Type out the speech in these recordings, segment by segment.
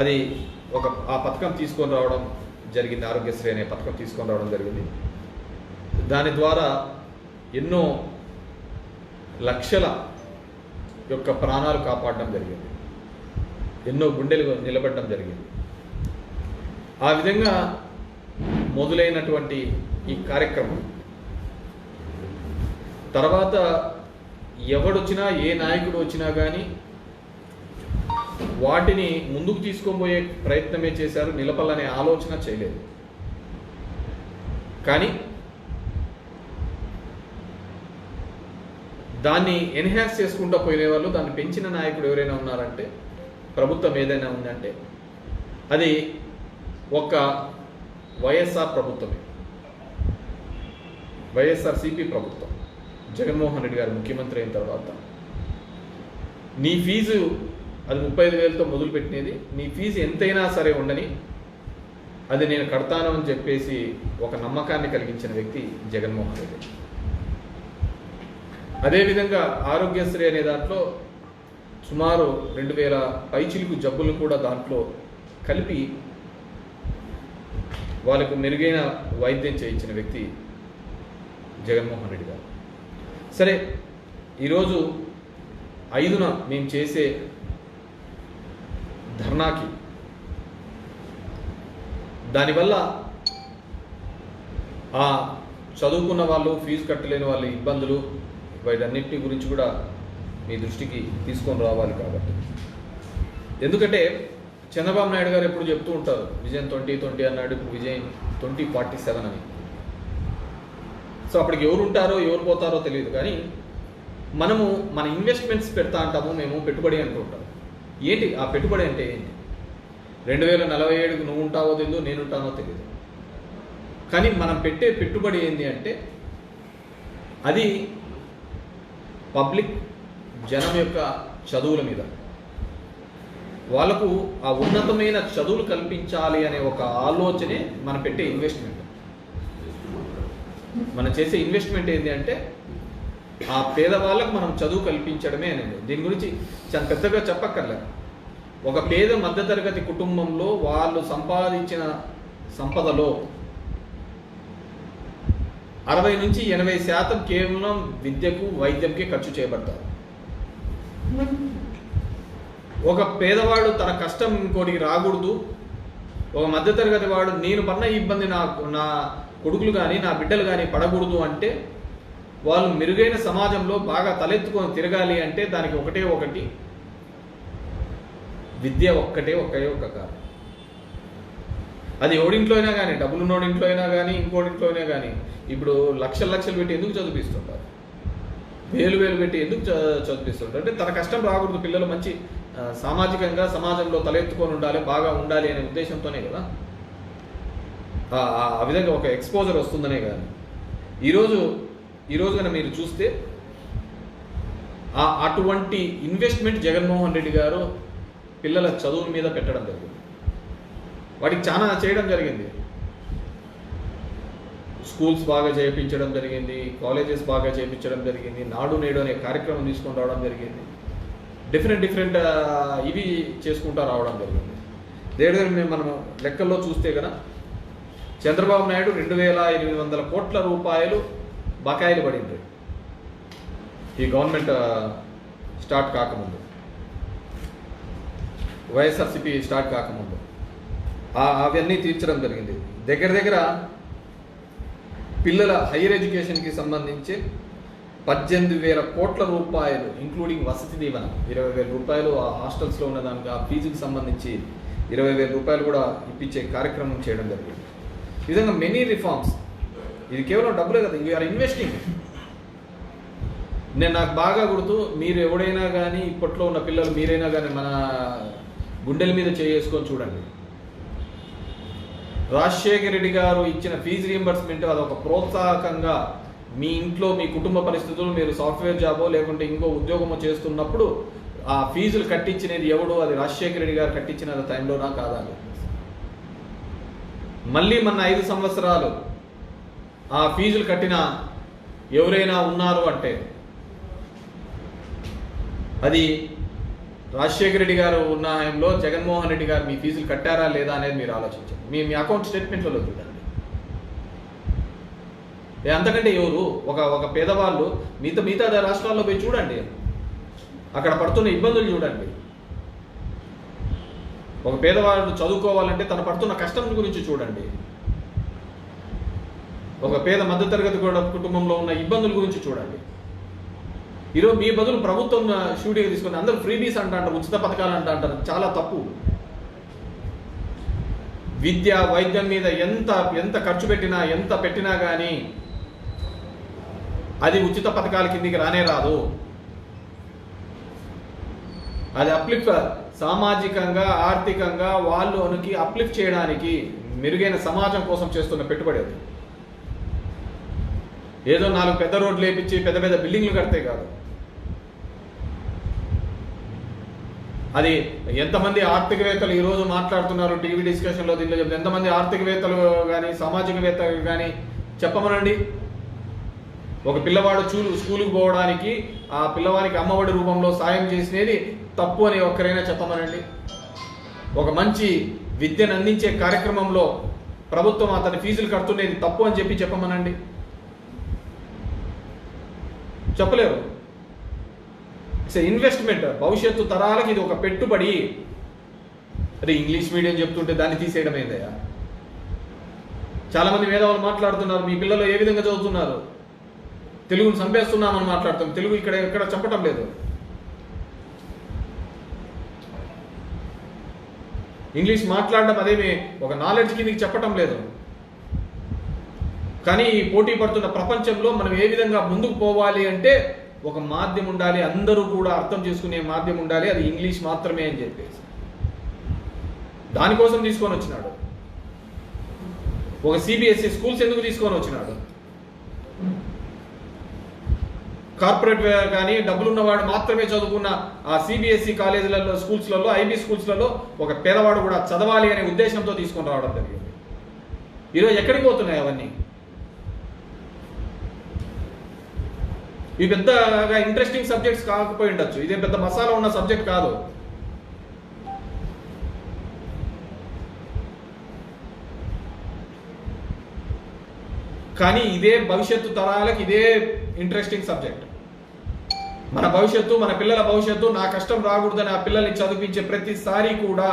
అది ఆ పథకం తీసుకొని రావడం జరిగింది. ఆరోగ్యశ్రీ అనే పథకం తీసుకొని రావడం జరిగింది. దాని ద్వారా ఎన్నో లక్షల యొక్క ప్రాణాలు కాపాడడం జరిగింది. ఎన్నో గుండెలు నిలబడడం జరిగింది. ఆ విధంగా మొదలైనటువంటి ఈ కార్యక్రమం తర్వాత ఎవడొచ్చినా, ఏ నాయకుడు వచ్చినా కానీ వాటిని ముందుకు తీసుకొని ప్రయత్నమే చేశారు, నిలపాలనే ఆలోచన చేయలేదు. కానీ దాన్ని ఎన్హాన్స్ చేసుకుంటూ పోయే వాళ్ళు, దాన్ని పెంచిన నాయకుడు ఎవరైనా ఉన్నారంటే, ప్రభుత్వం ఏదైనా ఉందంటే అది ఒక వైఎస్ఆర్ ప్రభుత్వమే, వైఎస్ఆర్సీపీ ప్రభుత్వం. జగన్మోహన్ రెడ్డి గారు ముఖ్యమంత్రి అయిన తర్వాత నీ ఫీజు అది 35,000తో మొదలుపెట్టినది, నీ ఫీజు ఎంతైనా సరే ఉండని, అది నేను కడతాను అని చెప్పేసి ఒక నమ్మకాన్ని కలిగించిన వ్యక్తి జగన్మోహన్ రెడ్డి. అదేవిధంగా ఆరోగ్యశ్రీ అనే దాంట్లో సుమారు 2,000 పైచిలుకు జబ్బులు కూడా దాంట్లో కలిపి వాళ్ళకు మెరుగైన వైద్యం చేయించిన వ్యక్తి జగన్మోహన్ రెడ్డి గారు. సరే, ఈరోజు 5న మేము చేసే ధర్నాకి దానివల్ల ఆ చదువుకున్న వాళ్ళు, ఫీజు కట్టలేని వాళ్ళ ఇబ్బందులు, వీటన్నిటి గురించి కూడా మీ దృష్టికి తీసుకొని రావాలి. కాబట్టి ఎందుకంటే చంద్రబాబు నాయుడు గారు ఎప్పుడు చెప్తూ ఉంటారు, విజన్ 2020 అన్నాడు, ఇప్పుడు విజన్ 2047 అని. సో అప్పటికి ఎవరు ఉంటారో ఎవరు పోతారో తెలియదు. కానీ మనము మన ఇన్వెస్ట్మెంట్స్ పెడతా అంటాము, మేము పెట్టుబడి అంటూ ఉంటాము. ఏంటి ఆ పెట్టుబడి అంటే ఏంటి? 2047కు నువ్వు ఉంటావో తెలియదు, నేను ఉంటానో తెలియదు. కానీ మనం పెట్టే పెట్టుబడి ఏంటి అంటే అది పబ్లిక్ జనం యొక్క చదువుల మీద, వాళ్ళకు ఆ ఉన్నతమైన చదువులు కల్పించాలి అనే ఒక ఆలోచనే మనం పెట్టే ఇన్వెస్ట్మెంట్. మనం చేసే ఇన్వెస్ట్మెంట్ ఏంటి అంటే ఆ పేదవాళ్ళకు మనం చదువు కల్పించడమే అనేది. దీని గురించి చాలా పెద్దగా చెప్పక్కర్లేదు. ఒక పేద మధ్యతరగతి కుటుంబంలో వాళ్ళు సంపాదించిన సంపదలో 60 నుంచి 80% కేవలం విద్యకు, వైద్యంకి ఖర్చు చేయబడతారు. ఒక పేదవాడు తన కష్టం ఇంకోటికి రాకూడదు, ఒక మధ్యతరగతి వాడు నేను పడిన ఇబ్బంది నా కొడుకులు కానీ నా బిడ్డలు కానీ పడకూడదు అంటే, వాళ్ళు మెరుగైన సమాజంలో బాగా తలెత్తుకొని తిరగాలి అంటే దానికి ఒకటి విద్య ఒకే ఒక కారణం. అది ఎవడింట్లో అయినా కానీ, డబ్బులున్నోడింట్లో అయినా కానీ, ఇంకోటింట్లో అయినా కానీ, ఇప్పుడు లక్షలు పెట్టి ఎందుకు చదివిస్తుంటారు? వేలు పెట్టి ఎందుకు చదివిస్తుంటారు అంటే తన కష్టం రాకూడదు, పిల్లలు మంచి సామాజికంగా సమాజంలో తలెత్తుకొని ఉండాలి, బాగా ఉండాలి అనే ఉద్దేశంతోనే కదా. ఆ విధంగా ఒక ఎక్స్పోజర్ వస్తుందనే కానీ. ఈరోజు కన్నా మీరు చూస్తే అటువంటి ఇన్వెస్ట్మెంట్ జగన్మోహన్ రెడ్డి గారు పిల్లల చదువు మీద పెట్టడం జరిగింది. వాటికి చాలా చేయడం జరిగింది. స్కూల్స్ బాగా చేయించడం జరిగింది, కాలేజెస్ బాగా చేయించడం జరిగింది, నాడు నేడు అనే కార్యక్రమం తీసుకొని రావడం జరిగింది. డిఫరెంట్ ఇవి చేసుకుంటూ రావడం జరిగింది. దగ్గర మనం లెక్కల్లో చూస్తే కదా చంద్రబాబు నాయుడు 2,800 కోట్ల రూపాయలు బకాయిలు పడింది ఈ గవర్నమెంట్ స్టార్ట్ కాకముందు, వైఎస్ఆర్సీపీ స్టార్ట్ కాకముందు. అవన్నీ తీర్చడం జరిగింది. దగ్గర పిల్లల హైయర్ ఎడ్యుకేషన్కి సంబంధించి 18,000 కోట్ల రూపాయలు ఇంక్లూడింగ్ వసతి దీవెన 20,000 రూపాయలు ఆ హాస్టల్స్లో ఉన్న దానికి ఆ ఫీజుకి సంబంధించి 20,000 రూపాయలు కూడా ఇప్పించే కార్యక్రమం చేయడం జరిగింది. ఈ విధంగా మెనీ రిఫార్మ్స్. ఇది కేవలం డబ్బులే కదా, వీఆర్ ఇన్వెస్టింగ్. నాకు బాగా గుర్తు, మీరు ఎవడైనా కానీ ఇప్పట్లో ఉన్న పిల్లలు మీరైనా కానీ మన గుండెల మీద చేసుకొని చూడండి. రాజశేఖర రెడ్డి గారు ఇచ్చిన ఫీజు రీయింబర్స్మెంట్ అదొక ప్రోత్సాహకంగా మీ ఇంట్లో మీ కుటుంబ పరిస్థితులు, మీరు సాఫ్ట్వేర్ జాబో లేకుంటే ఇంకో ఉద్యోగమో చేస్తున్నప్పుడు ఆ ఫీజులు కట్టించినది ఎవడు? అది రాజశేఖర రెడ్డి గారు కట్టించిన టైంలోనా కాదా? మళ్ళీ మన 5 సంవత్సరాలు ఆ ఫీజులు కట్టిన ఎవరైనా ఉన్నారు అంటే అది రాజశేఖర రెడ్డి గారు ఉన్న హయాంలో జగన్మోహన్ రెడ్డి గారు మీ ఫీజులు కట్టారా లేదా అనేది మీరు ఆలోచించండి. మీ అకౌంట్ స్టేట్మెంట్లలో చూడండి. అంతకంటే ఎవరు ఒక పేదవాళ్ళు మిగతా రాష్ట్రాల్లో పోయి చూడండి, అక్కడ పడుతున్న ఇబ్బందులు చూడండి. ఒక పేదవాడు చదువుకోవాలంటే తను పడుతున్న కష్టం గురించి చూడండి. ఒక పేద మధ్యతరగతి కుటుంబంలో ఉన్న ఇబ్బందుల గురించి చూడండి. ఈరోజు మీ బదులు ప్రభుత్వం షూటింగ్ తీసుకుని అందరూ ఫ్రీబీస్ అంటారు, ఉచిత పథకాలు అంటారు. చాలా తప్పు. విద్య వైద్యం మీద ఎంత ఖర్చు పెట్టినా ఎంత పెట్టినా కానీ అది ఉచిత పథకాల కిందికి రానే రాదు. అది అప్లిఫ్ట్ సామాజికంగా ఆర్థికంగా వాళ్ళకి అప్లిఫ్ట్ చేయడానికి మెరుగైన సమాజం కోసం చేస్తున్న పెట్టుబడి. అది ఏదో 4 పెద్ద రోడ్లు వేయించి పెద్ద పెద్ద బిల్డింగ్లు కడితే కాదు. అది ఎంతమంది ఆర్థికవేత్తలు ఈరోజు మాట్లాడుతున్నారు టీవీ డిస్కషన్లో, దీంట్లో చెప్తే ఎంతమంది ఆర్థికవేత్తలు కానీ సామాజికవేత్తలు కానీ చెప్పమనండి. ఒక పిల్లవాడు స్కూలుకు పోవడానికి ఆ పిల్లవానికి అమ్మఒడి రూపంలో సాయం చేసినది తప్పు అని ఒక్కరైనా చెప్పమనండి. ఒక మంచి విద్యను అందించే కార్యక్రమంలో ప్రభుత్వం అతని ఫీజులు కడుతున్నది తప్పు అని చెప్పమనండి. చెప్పలేరు. It's investment. భవిష్యత్తు తరాలకు ఇది ఒక పెట్టుబడి. అరే ఇంగ్లీష్ మీడియం చెప్తుంటే దాన్ని తీసేయడం ఏందయ్యా? చాలామంది మేధావులు మాట్లాడుతున్నారు, మీ పిల్లలు ఏ విధంగా చదువుతున్నారు, తెలుగును చంపేస్తున్నామని మాట్లాడతాం. తెలుగు ఎక్కడ చెప్పటం లేదు. ఇంగ్లీష్ మాట్లాడడం అదేమి ఒక నాలెడ్జ్ కిందకి చెప్పటం లేదు. కానీ ఈ పోటీ పడుతున్న ప్రపంచంలో మనం ఏ విధంగా ముందుకు పోవాలి అంటే ఒక మాధ్యమం ఉండాలి, అందరూ కూడా అర్థం చేసుకునే మాధ్యమం ఉండాలి. అది ఇంగ్లీష్ మాత్రమే అని చెప్పేసి దానికోసం తీసుకొని వచ్చినాడు. ఒక సిబిఎస్ఈ స్కూల్స్ ఎందుకు తీసుకొని వచ్చినాడు? కార్పొరేట్ కానీ డబ్బులున్నవాడు మాత్రమే చదువుకున్న ఆ సిబిఎస్ఈ కాలేజీలలో స్కూల్స్లలో ఐబీ స్కూల్స్లలో ఒక పేదవాడు కూడా చదవాలి అనే ఉద్దేశంతో తీసుకొని రావడం జరిగింది. ఈరోజు ఎక్కడికి పోతున్నాయి అవన్నీ? ఇవి పెద్దగా ఇంట్రెస్టింగ్ సబ్జెక్ట్స్ కాకపోయి ఉండొచ్చు, ఇదే పెద్ద మసాలా ఉన్న సబ్జెక్ట్ కాదు. కానీ ఇదే భవిష్యత్తు తరాలకు ఇదే ఇంట్రెస్టింగ్ సబ్జెక్ట్. మన భవిష్యత్తు, మన పిల్లల భవిష్యత్తు, నా కష్టం రాకూడదని ఆ పిల్లల్ని చదివించే ప్రతిసారి కూడా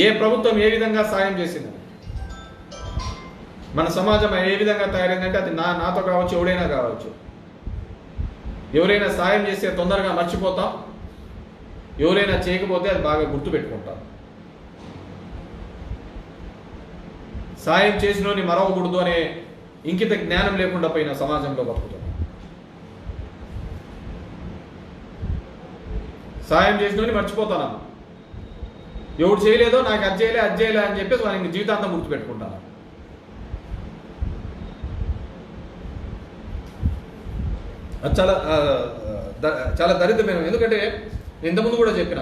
ఏ ప్రభుత్వం ఏ విధంగా సాయం చేసింది, మన సమాజం ఏ విధంగా తయారైందంటే అది నాతో కావచ్చు, ఎవడైనా కావచ్చు. ఎవరైనా సాయం చేస్తే తొందరగా మర్చిపోతాం, ఎవరైనా చేయకపోతే అది బాగా గుర్తుపెట్టుకుంటాం. సాయం చేసినోని మరవకూడదు అనే ఇంకిత జ్ఞానం లేకుండా పోయిన సమాజంలో బతుకుతున్నాం. సాయం చేసినోని మర్చిపోతాను, ఎవడు చేయలేదో నాకు అది చేయలే అని చెప్పేసి వాళ్ళకి జీవితాంతం గుర్తుపెట్టుకుంటాను. అది చాలా దరిద్రమైన. ఎందుకంటే ఇంతకుముందు కూడా చెప్పిన